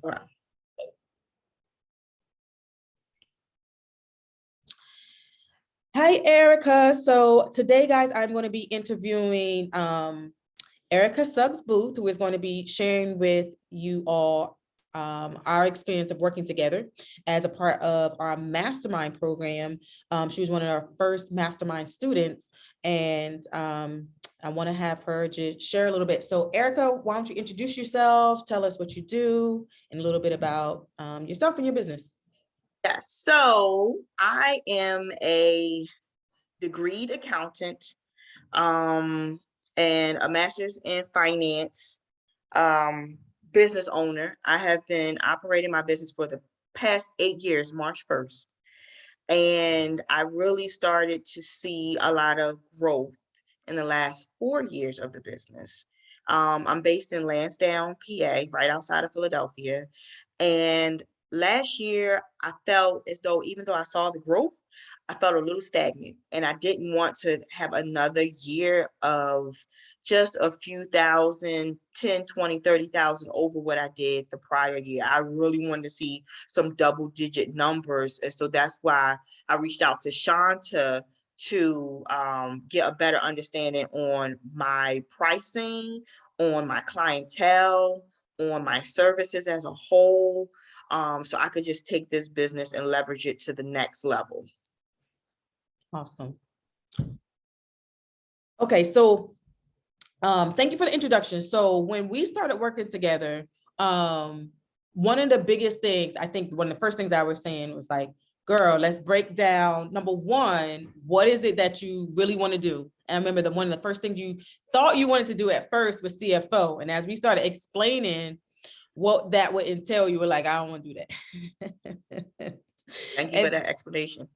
Wow. Hi, Erica. So today, guys, I'm going to be interviewing Erica Suggs Booth, who is going to be sharing with you all our experience of working together as a part of our mastermind program. She was one of our first mastermind students, and I want to have her just share a little bit. So Erica, why don't you introduce yourself, tell us what you do, and a little bit about yourself and your business. Yes. So I am a degreed accountant, and a master's in finance, business owner. I have been operating my business for the past 8 years, March 1st. And I really started to see a lot of growth in the last 4 years of the business. I'm based in Lansdowne, PA, right outside of Philadelphia. And last year, I felt as though, even though I saw the growth, I felt a little stagnant. And I didn't want to have another year of just a few thousand, 10, 20, 30,000 over what I did the prior year. I really wanted to see some double digit numbers. And so that's why I reached out to Shanta to get a better understanding on my pricing, on my clientele, on my services as a whole, so I could just take this business and leverage it to the next level. Awesome. Okay, so thank you for the introduction. So when we started working together, one of the biggest things, I think one of the first things I was saying was like, girl, let's break down, number one, what is it that you really want to do? And I remember one of the first things you thought you wanted to do at first was CFO. And as we started explaining what that would entail, you were like, I don't want to do that. Thank you for that explanation.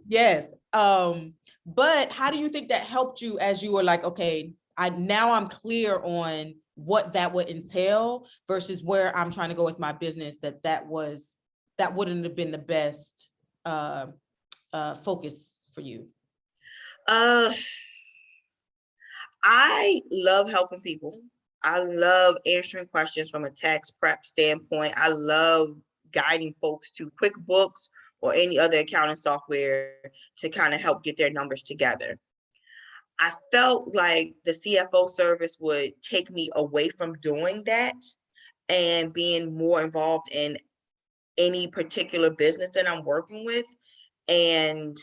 Yes. But how do you think that helped you as you were like, okay, I'm clear on what that would entail versus where I'm trying to go with my business, that wouldn't have been the best focus for you? I love helping people. I love answering questions from a tax prep standpoint. I love guiding folks to QuickBooks or any other accounting software to kind of help get their numbers together. I felt like the CFO service would take me away from doing that and being more involved in any particular business that I'm working with. And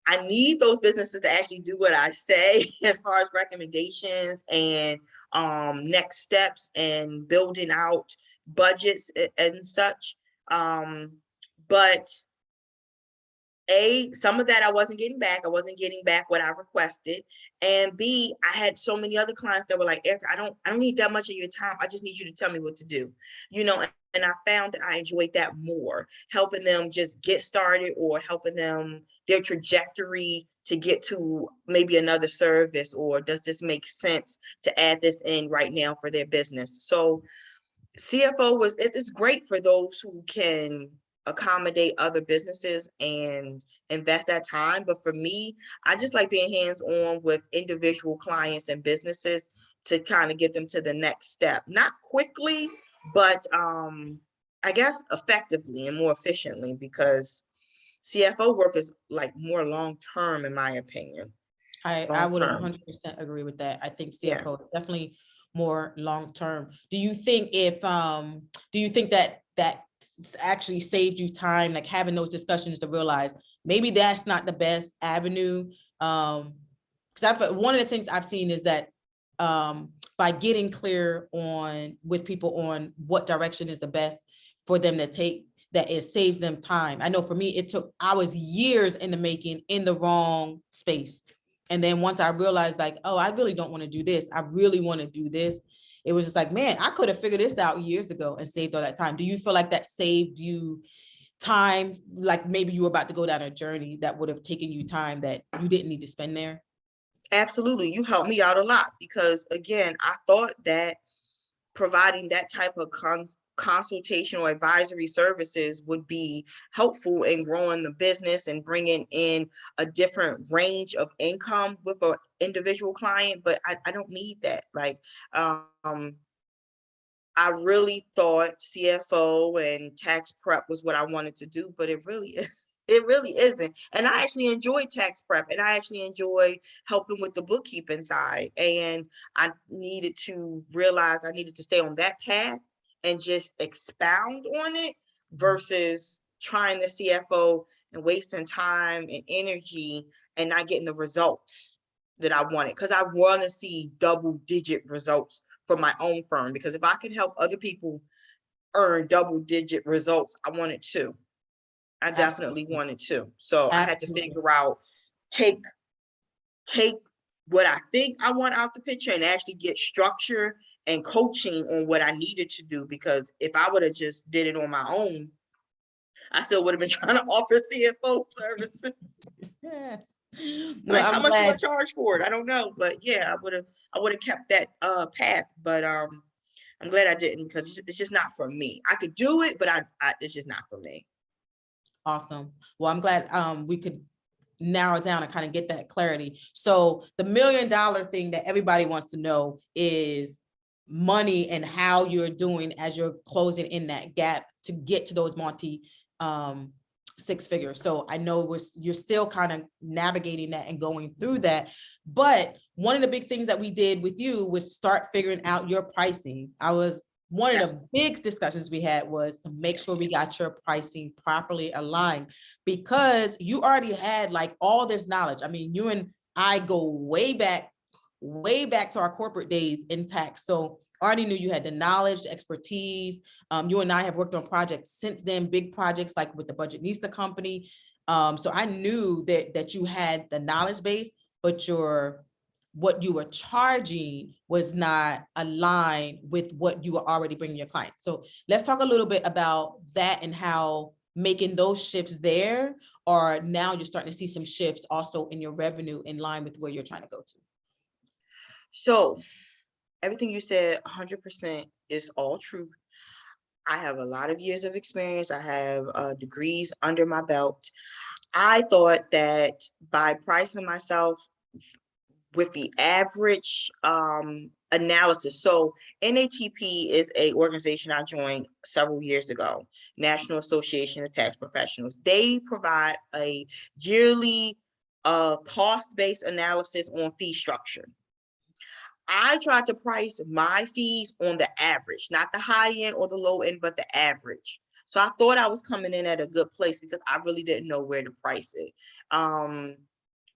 I need those businesses to actually do what I say as far as recommendations and next steps and building out budgets and such. But some of that I wasn't getting back. I wasn't getting back what I requested. And B, I had so many other clients that were like, Erica, I don't need that much of your time. I just need you to tell me what to do. And I found that I enjoyed that more, helping them just get started or helping them their trajectory to get to maybe another service, or does this make sense to add this in right now for their business? So CFO it's great for those who can accommodate other businesses and invest that time. But for me, I just like being hands-on with individual clients and businesses to kind of get them to the next step. Not quickly, but I guess effectively and more efficiently, because CFO work is like more long-term, in my opinion. I would 100% agree with that. I think CFO is definitely more long-term. Do you think that actually saved you time, like having those discussions to realize maybe that's not the best avenue? Because one of the things I've seen is that by getting clear with people on what direction is the best for them to take, that it saves them time. I know for me, I was years in the making in the wrong space. And then once I realized like, oh, I really don't want to do this. I really want to do this. It was just like, man, I could have figured this out years ago and saved all that time. Do you feel like that saved you time? Like maybe you were about to go down a journey that would have taken you time that you didn't need to spend there? Absolutely. You helped me out a lot, because again, I thought that providing that type of consultation or advisory services would be helpful in growing the business and bringing in a different range of income with an individual client. But I don't need that. Like, I really thought CFO and tax prep was what I wanted to do, but it really is. It really isn't. And I actually enjoy tax prep, and I actually enjoy helping with the bookkeeping side. And I needed to realize I needed to stay on that path and just expound on it versus trying the CFO and wasting time and energy and not getting the results that I wanted. Because I want to see double-digit results for my own firm, because if I can help other people earn double-digit results, I wanted to. I definitely Absolutely. wanted to. So I had to Absolutely. figure out, take take what I think I want out the picture and actually get structure and coaching on what I needed to do. Because if I would have just did it on my own, I still would have been trying to offer CFO services. Yeah. Well, Like, how I'm much do I glad. charge for it? I don't know, but yeah, I would have kept that path. But I'm glad I didn't, because it's just not for me. I could do it, but I it's just not for me. Awesome. Well, I'm glad we could narrow down and kind of get that clarity. So the $1 million thing that everybody wants to know is money and how you're doing as you're closing in that gap to get to those multi six figures. So I know you're still kind of navigating that and going through that. But one of the big things that we did with you was start figuring out your pricing. One of Yes. the big discussions we had was to make sure we got your pricing properly aligned, because you already had like all this knowledge. I mean, you and I go way back to our corporate days in tax. So I already knew you had the knowledge, the expertise. You and I have worked on projects since then, big projects like with the Budgetnista company. So I knew that you had the knowledge base, but what you were charging was not aligned with what you were already bringing your client. So let's talk a little bit about that and how making those shifts there, or now you're starting to see some shifts also in your revenue in line with where you're trying to go to. So everything you said, 100% is all true. I have a lot of years of experience. I have degrees under my belt. I thought that by pricing myself with the average analysis. So NATP is a organization I joined several years ago, National Association of Tax Professionals. They provide a yearly cost-based analysis on fee structure. I tried to price my fees on the average, not the high end or the low end, but the average. So I thought I was coming in at a good place because I really didn't know where to price it.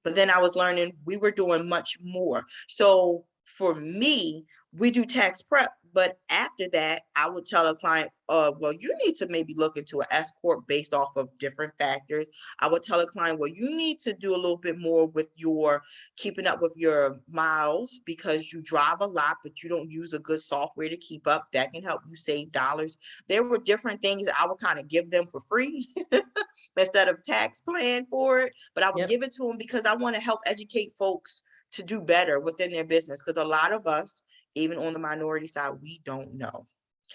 But then I was learning we were doing much more. So for me, we do tax prep, but after that, I would tell a client, well, you need to maybe look into an S corp based off of different factors. I would tell a client, well, you need to do a little bit more with your keeping up with your miles because you drive a lot, but you don't use a good software to keep up. That can help you save dollars. There were different things I would kind of give them for free instead of tax plan for it, but I would Yep. give it to them because I want to help educate folks to do better within their business. Because a lot of us, even on the minority side, we don't know.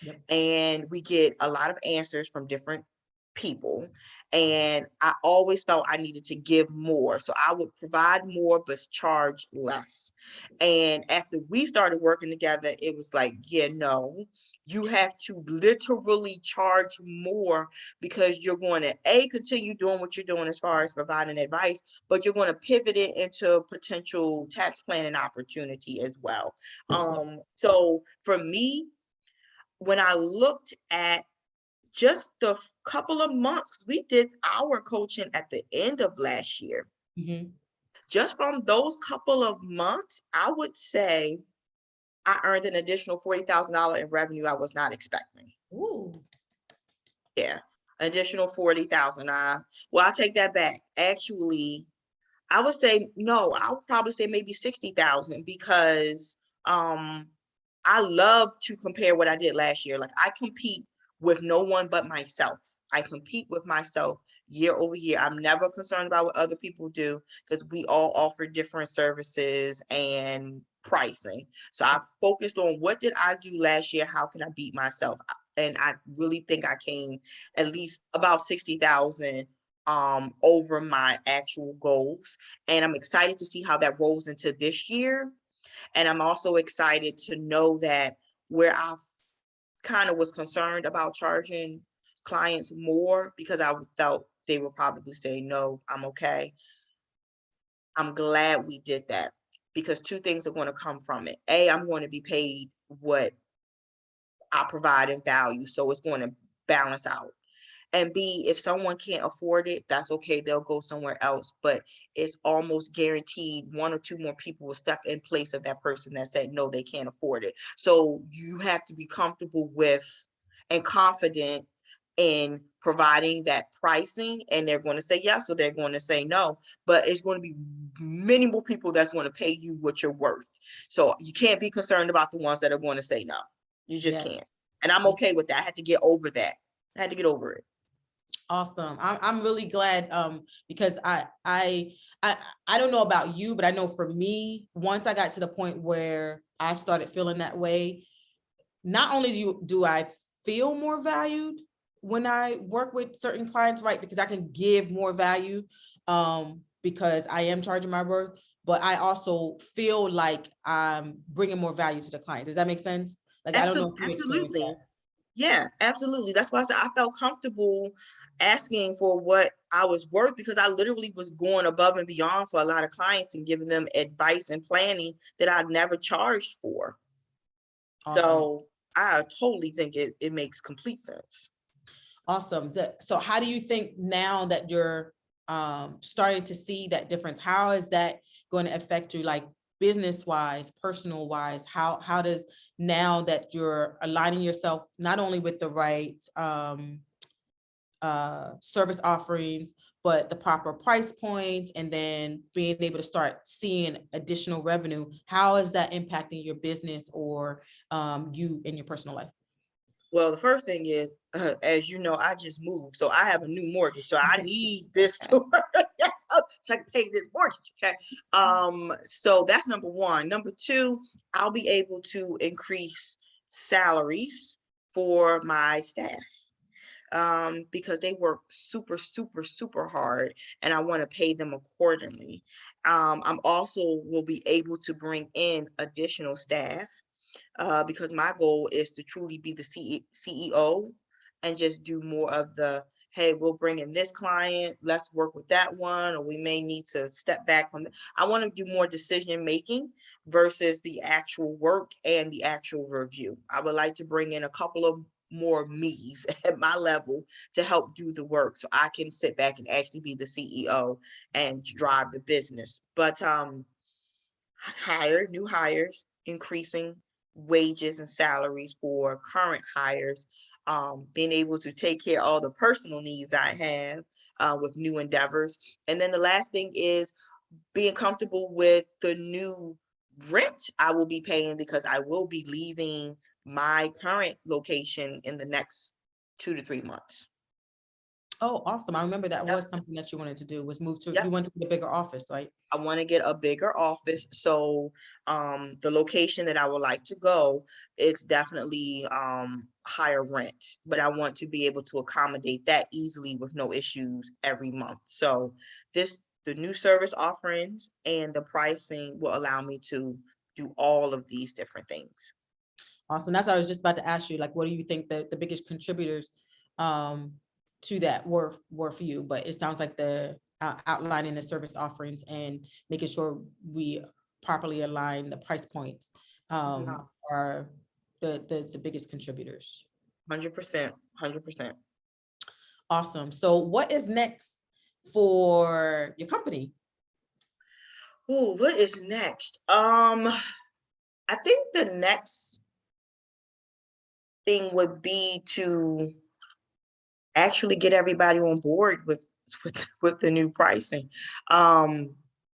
Yep. And we get a lot of answers from different people. And I always felt I needed to give more. So I would provide more, but charge less. And after we started working together, it was like, yeah, no, you have to literally charge more because you're going to continue doing what you're doing as far as providing advice, but you're going to pivot it into potential tax planning opportunity as well. Yep. So for me, when I looked at just the couple of months, we did our coaching at the end of last year. Mhm. Just from those couple of months, I would say I earned an additional $40,000 in revenue I was not expecting. Ooh. Yeah, additional 40,000. Well, I'll take that back. Actually, I would say no, I would probably say maybe 60,000 because I love to compare what I did last year. Like I compete with no one but myself. I compete with myself year over year. I'm never concerned about what other people do because we all offer different services and pricing. So I focused on what did I do last year? How can I beat myself? And I really think I came at least about 60,000 over my actual goals. And I'm excited to see how that rolls into this year. And I'm also excited to know that where I kind of was concerned about charging clients more because I felt they would probably say, no, I'm okay. I'm glad we did that because two things are going to come from it. A, I'm going to be paid what I provide in value. So it's going to balance out. And B, if someone can't afford it, that's okay. They'll go somewhere else. But it's almost guaranteed one or two more people will step in place of that person that said, no, they can't afford it. So you have to be comfortable with and confident in providing that pricing, and they're going to say yes, or they're going to say no, but it's going to be many more people that's going to pay you what you're worth. So you can't be concerned about the ones that are going to say no. You just Yeah. can't. And I'm okay with that. I had to get over that. I had to get over it. Awesome. I'm really glad because I don't know about you, but I know for me, once I got to the point where I started feeling that way, not only do I feel more valued when I work with certain clients, right? Because I can give more value because I am charging my worth, but I also feel like I'm bringing more value to the client. Does that make sense? Like, I don't know if you experienced Absolutely. that. Yeah, absolutely. That's why I said I felt comfortable asking for what I was worth because I literally was going above and beyond for a lot of clients and giving them advice and planning that I'd never charged for. Awesome. So I totally think it makes complete sense. Awesome. So how do you think now that you're starting to see that difference, how is that going to affect you, like business wise, personal wise? How does, now that you're aligning yourself not only with the right service offerings, but the proper price points, and then being able to start seeing additional revenue, how is that impacting your business or you in your personal life? Well, the first thing is, as you know, I just moved, so I have a new mortgage, so I need this to work out so I can pay this mortgage. Okay, so that's number one. Number two, I'll be able to increase salaries for my staff because they work super, super, super hard, and I want to pay them accordingly. I'm also will be able to bring in additional staff because my goal is to truly be the CEO and just do more of the, hey, we'll bring in this client, let's work with that one, or we may need to step back from I want to do more decision making versus the actual work and the actual review. I would like to bring in a couple of more me's at my level to help do the work so I can sit back and actually be the CEO and drive the business. But hire new hires, increasing wages and salaries for current hires, being able to take care of all the personal needs I have with new endeavors. And then the last thing is being comfortable with the new rent I will be paying because I will be leaving my current location in the next 2 to 3 months. Oh, awesome. I remember that Yep. was something that you wanted to do, was move to, Yep. you went to the bigger office, right? I want to get a bigger office. So the location that I would like to go is definitely higher rent, but I want to be able to accommodate that easily with no issues every month. So the new service offerings and the pricing will allow me to do all of these different things. Awesome. That's what I was just about to ask you, like, what do you think the biggest contributors um, to that were for you? But it sounds like the outlining the service offerings and making sure we properly align the price points Yeah, are the biggest contributors. 100%, 100%. Awesome. So what is next for your company? Ooh, what is next? I think the next thing would be to actually get everybody on board with the new pricing. Um,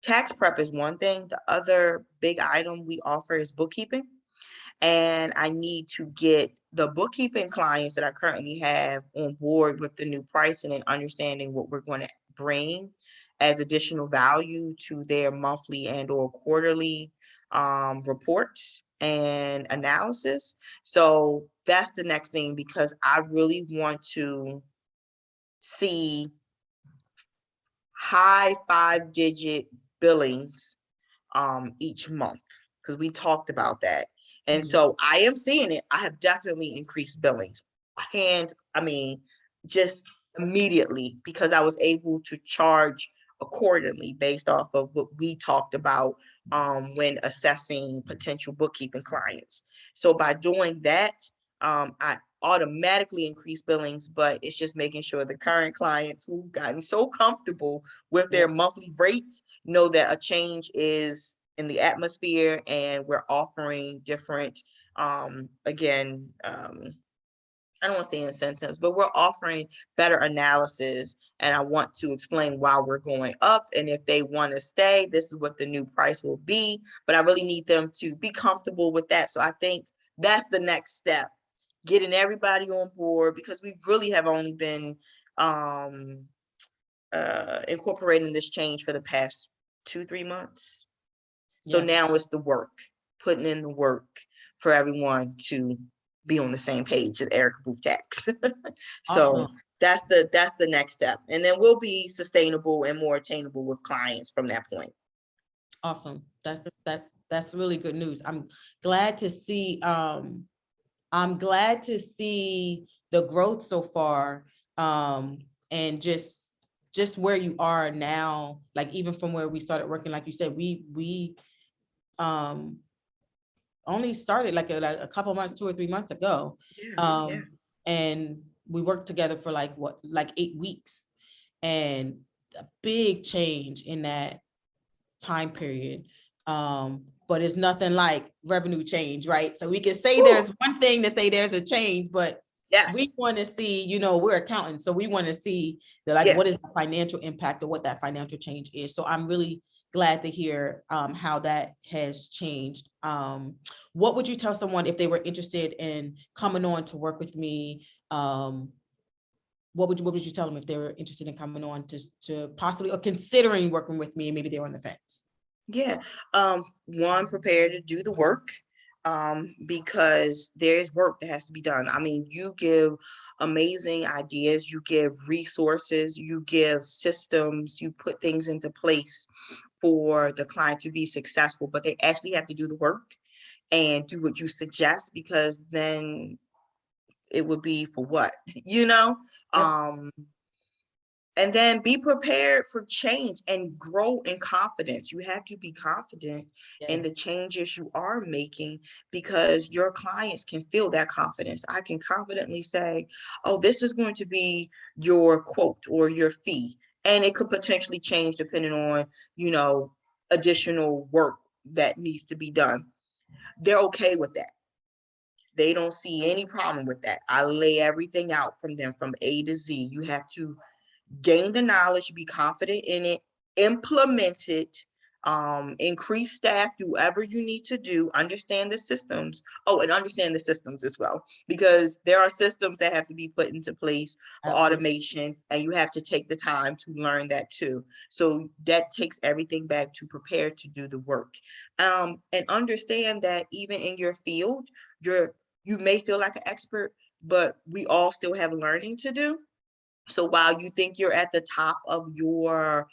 tax prep is one thing. The other big item we offer is bookkeeping. And I need to get the bookkeeping clients that I currently have on board with the new pricing and understanding what we're going to bring as additional value to their monthly and or quarterly reports and analysis. So that's the next thing because I really want to see high 5-digit billings each month because we talked about that. And so I am seeing it. I have definitely increased billings. Just immediately, because I was able to charge accordingly based off of what we talked about when assessing potential bookkeeping clients. So by doing that, I automatically increase billings, but it's just making sure the current clients who've gotten so comfortable with their monthly rates know that a change is in the atmosphere, and we're offering different, again, I don't want to say incentives, but we're offering better analysis. And I want to explain why we're going up. And if they want to stay, this is what the new price will be. But I really need them to be comfortable with that. So I think that's the next step, getting everybody on board, because we really have only been incorporating this change for the past 2-3 months. So now it's the work, putting in the work for everyone to be on the same page as Erica Booth Tax. So Awesome. that's the next step. And then we'll be sustainable and more attainable with clients from that point. Awesome. That's really good news. I'm glad to see the growth so far, and just where you are now, like even from where we started working, like you said, we only started like a couple months, 2 or 3 months ago. And we worked together for like 8 weeks, and a big change in that time period. But it's nothing like revenue change, right? So we can say there's one thing to say there's a change, but we want to see, we're accountants, so we want to see what is the financial impact of what that financial change is. So I'm really glad to hear how that has changed. What would you tell someone if they were interested in coming on to work with me? What would you tell them if they were interested in coming on to possibly or considering working with me, and maybe they were on the fence? One, prepare to do the work, because there's work that has to be done. I mean, you give amazing ideas, you give resources, you give systems, you put things into place for the client to be successful, but they actually have to do the work and do what you suggest, because then it would be for what, and then be prepared for change and grow in confidence. You have to be confident in the changes you are making, because your clients can feel that confidence. I can confidently say, oh, this is going to be your quote or your fee. And it could potentially change depending on, additional work that needs to be done. They're okay with that. They don't see any problem with that. I lay everything out from them from A to Z. You have to gain the knowledge, be confident in it, implement it, increase staff, do whatever you need to do, understand the systems. Oh, and understand the systems as well, because there are systems that have to be put into place for automation, and you have to take the time to learn that too. So that takes everything back to prepare to do the work. And understand that even in your field, you may feel like an expert, but we all still have learning to do. So while you think you're at the top of your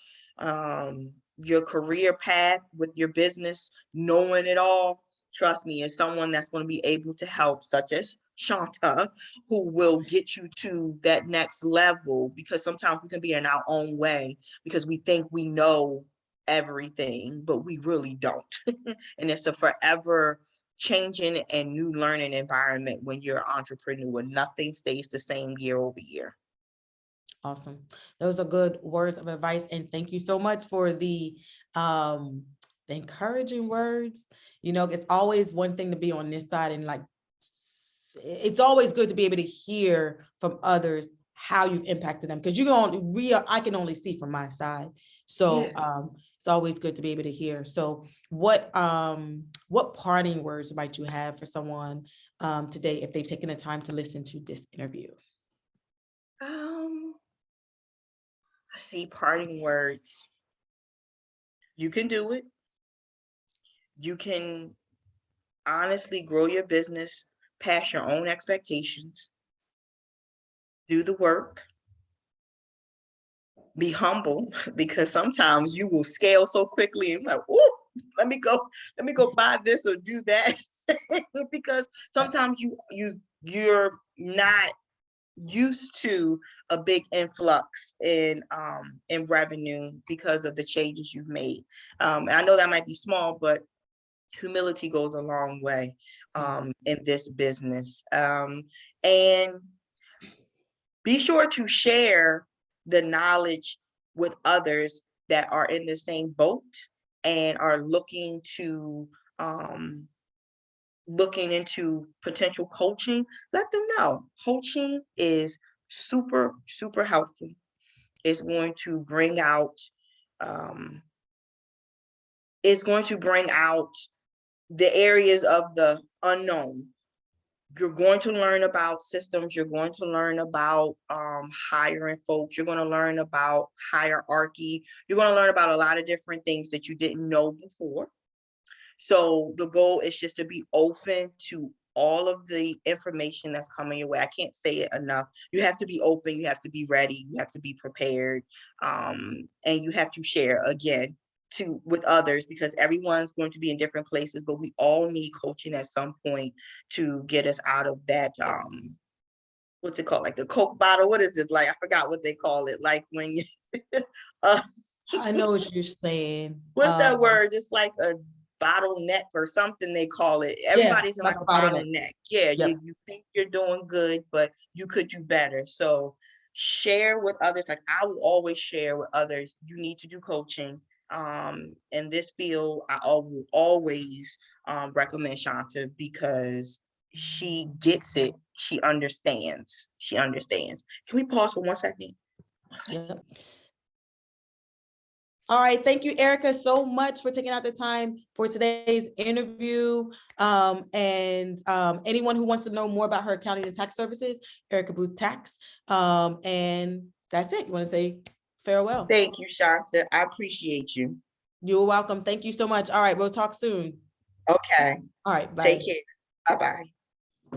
career path with your business, knowing it all, trust me, as someone that's going to be able to help, such as Shanta, who will get you to that next level, because sometimes we can be in our own way because we think we know everything, but we really don't. And it's a forever changing and new learning environment when you're an entrepreneur. Nothing stays the same year over year. Awesome. Those are good words of advice. And thank you so much for the encouraging words. It's always one thing to be on this side, and it's always good to be able to hear from others how you've impacted them, because I can only see from my side. So it's always good to be able to hear. So what parting words might you have for someone today if they've taken the time to listen to this interview? I see parting words. You can do it. You can honestly grow your business past your own expectations. Do the work. Be humble, because sometimes you will scale so quickly and like, oh, let me go buy this or do that. Because sometimes you're not used to a big influx in revenue because of the changes you've made. And I know that might be small, but humility goes a long way in this business. And be sure to share the knowledge with others that are in the same boat and are looking into potential coaching. Let them know coaching is super, super helpful. It's going to bring out um, the areas of the unknown. You're going to learn about systems. You're going to learn about hiring folks. You're going to learn about hierarchy. You're going to learn about a lot of different things that you didn't know before. So the goal is just to be open to all of the information that's coming your way. I can't say it enough. You have to be open. You have to be ready. You have to be prepared. And you have to share again with others, because everyone's going to be in different places, but we all need coaching at some point to get us out of that what's it called, like the Coke bottle, what is it, like I forgot what they call it, like when you I know what you're saying. What's that word? It's like a bottleneck or something they call it. Everybody's in like a bottleneck. Yeah, yep. you think you're doing good, but you could do better. So share with others. Like I will always share with others. You need to do coaching. In this field, I will always recommend Shanta because she gets it. She understands. She understands. Can we pause for 1 second? 1 second. Yep. All right, thank you, Erica, so much for taking out the time for today's interview. And anyone who wants to know more about her accounting and tax services, Erica Booth Tax. And that's it. You want to say farewell? Thank you, Shanta. I appreciate you. You're welcome. Thank you so much. All right, we'll talk soon. Okay. All right, bye. Take care. Bye-bye.